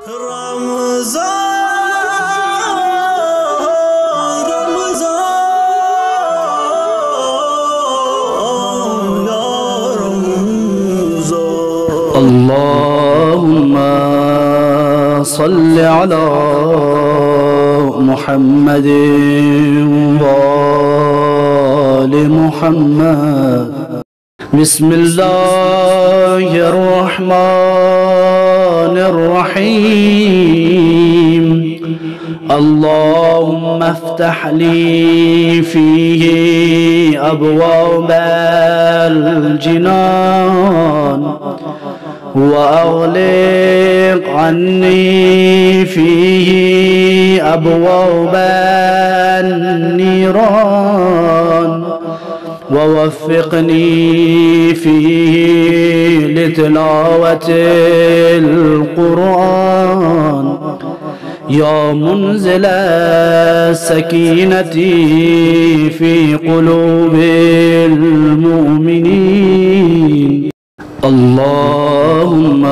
اللهم صل على محمد وآل محمد. بسم الله الرحمن الرحيم. اللهم افتح لي فيه أبواب الجنان وأغلق عني فيه أبواب النيران ووفقني فيه لتلاوة القرآن يا منزل السكينة في قلوب المؤمنين. اللهم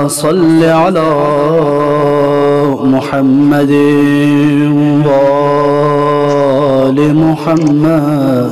صل على محمد وآل محمد.